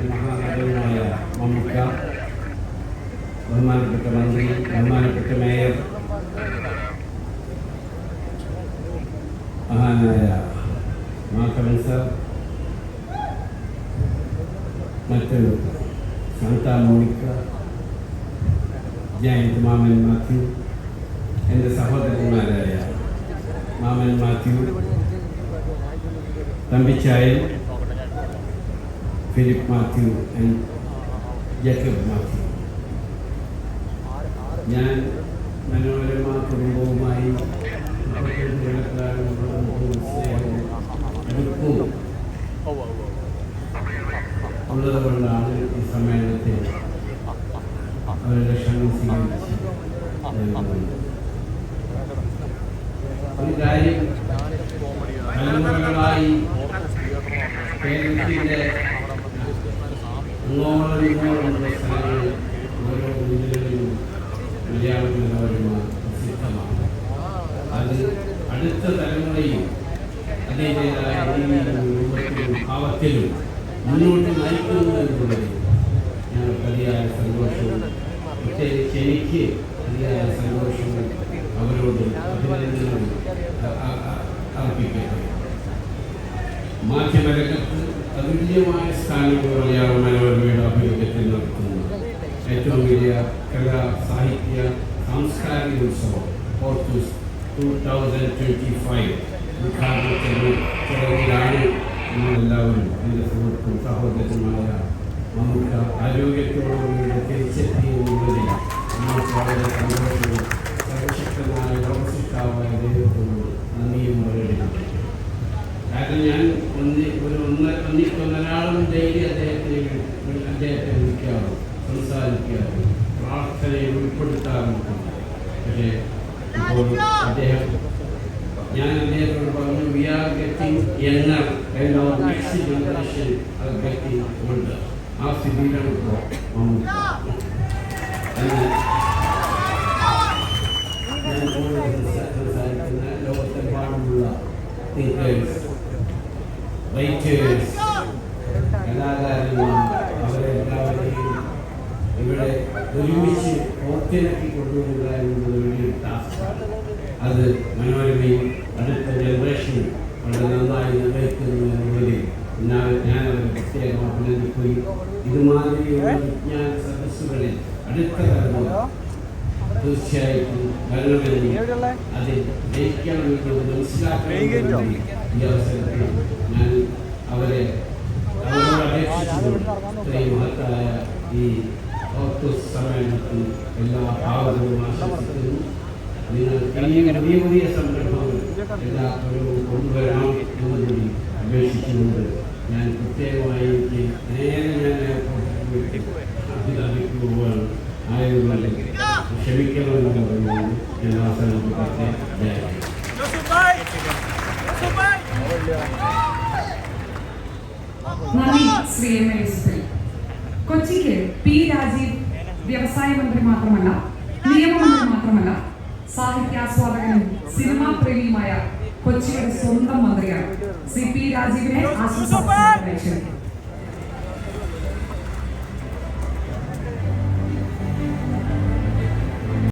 മഹാനഗരമായ മമ്മൂക്ക, ബഹുമാനപ്പെട്ട മന്ത്രി, ബഹുമാനപ്പെട്ട മേയർ, മഹാനായ മാധവൻ സർ, മറ്റ് സാന്താ മോണിക്ക, ജയന്ത് മാമൻ മാത്യു, എൻ്റെ സഹോദരന്മാരായ മാമൻ മാത്യു, തമ്പിച്ചായൻ, ഫിലിപ്പ് മാത്യു ആൻഡ് ജേക്കബ് മാത്യു. ഞാൻ മനോരമ കുടുംബവുമായി ഉള്ളതുകൊണ്ടാണ് ഈ സമ്മേളനത്തിൽ അവരുടെ ക്ഷണം സ്വീകരിച്ച് ഒരു കാര്യം, തലമുറകളായി കേരളത്തിൻ്റെ അങ്ങോളമിങ്ങോളുള്ള സ്ഥലങ്ങളിൽ ഓരോ ജില്ലകളിലും മലയാള മനോരമ പ്രസിദ്ധമാണ്. അത് അടുത്ത തലമുറയും അതിൻ്റെതായ രീതിയിലും രൂപത്തിലും ഭാവത്തിലും മുന്നോട്ട് നയിക്കുന്നു എന്നുള്ളത് ഞങ്ങൾക്ക് അതിയായ സന്തോഷവും, പ്രത്യേകിച്ച് എനിക്ക് അതിയായ സന്തോഷവും അവരോട് അഭിനന്ദനവും അർപ്പിക്കട്ടെ. മാധ്യമരംഗത്ത് അതുല്യമായ സ്ഥാനങ്ങൾ മലയാള മനോരമയുടെ അഭിമുഖത്തിൽ നടത്തുന്നു. ഏറ്റവും വലിയ കലാ സാഹിത്യ സാംസ്കാരിക ഉത്സവം ഓർത്തൂസ് 2025 ഉദ്ഘാടനത്തിലാണ് നമ്മളെല്ലാവരും എൻ്റെ സുഹൃത്തും സഹോദരന്മാരായ മമ്മൂക്ക ആരോഗ്യത്തോടുകൂടി തിരിച്ചെത്തിയെന്നുള്ളതിൽ നമുക്ക് വളരെ സന്തോഷവും സർവശക്തമായ ലോകസിഷ്ടാവായ ദൈവത്തോട് നന്ദിയും പ്രകടിപ്പിക്കുന്നു. കാരണം ഞാൻ ഒന്നിക്കൊന്നരാളും ഡെയിലി അദ്ദേഹത്തെ വിളിക്കാറും സംസാരിക്കാറും പ്രാർത്ഥനയിൽ ഉൾപ്പെടുത്താറുണ്ട്. പക്ഷേ ഇപ്പോൾ ഞാൻ അദ്ദേഹത്തോട് പറഞ്ഞു, we are getting younger and അവർ next generation are getting older. ആ സ്ഥിതിയിലാണ് ഇപ്പോൾ മമ്മൂക്ക. ഞാൻ സംസാരിക്കുന്ന ലോകത്തെമ്പാടുമുള്ള തിങ്കേഴ്സ്, റൈറ്റേഴ്സ്, കലാകാരന്മാർ, അവരെല്ലാവരെയും ഇവിടെ ഒരുമിച്ച് ഓർത്തിണക്കി കൊണ്ടുവരിക എന്നത് വലിയൊരു ടാസ്ക്കാണ്. അത് മനോരമയും അടുത്ത ജനറേഷനും വളരെ നന്നായി നിർവഹിക്കുന്നു എന്നുള്ളതിൽ ഞാൻ അവരെ പ്രത്യേകം അഭിനന്ദിക്കുകയും ഇതുമാതിരിയുള്ള വിജ്ഞാന സദസ്സുകളിൽ അടുത്ത തലമുറ തീർച്ചയായിട്ടും വരണമെന്നും അതിൽ ജയിക്കണമെന്നും മനസ്സിലാക്കണമെന്നും ഈ അവസരത്തിൽ ഞാൻ അവരോട് അപേക്ഷിച്ചുകൊണ്ട് ഇത്രയും മഹത്തായ ഈ ഓർത്തൂസ് സമ്മേളനത്തിൽ എല്ലാ ഭാവങ്ങളും ആശംസിക്കുന്നു. നിങ്ങൾ പുതിയ പുതിയ സംരംഭങ്ങൾ എല്ലാവരും കൊണ്ടുവരണം എന്നുകൂടി അപേക്ഷിച്ചുകൊണ്ട് ഞാൻ പ്രത്യേകമായി നേരെ ഞാൻ അഭിനന്ദിക്കുവാൻ ആയതുകൊണ്ട് ക്ഷമിക്കണമെന്ന് പറയുന്നത് ഞാൻ അവസാനിപ്പിക്കട്ടെ. നന്ദി ശ്രീ എം എ യൂസഫലി. കൊച്ചിക്ക് പി രാജീവ് വ്യവസായ മന്ത്രി മാത്രമല്ല, നിയമമന്ത്രി മാത്രമല്ല, സാഹിത്യാസ്വാദകനും സിനിമാ പ്രേമിയുമായ കൊച്ചിയുടെ സ്വന്തം മന്ത്രിയാണ്. ശ്രീ പി രാജീവിനെ ആശംസ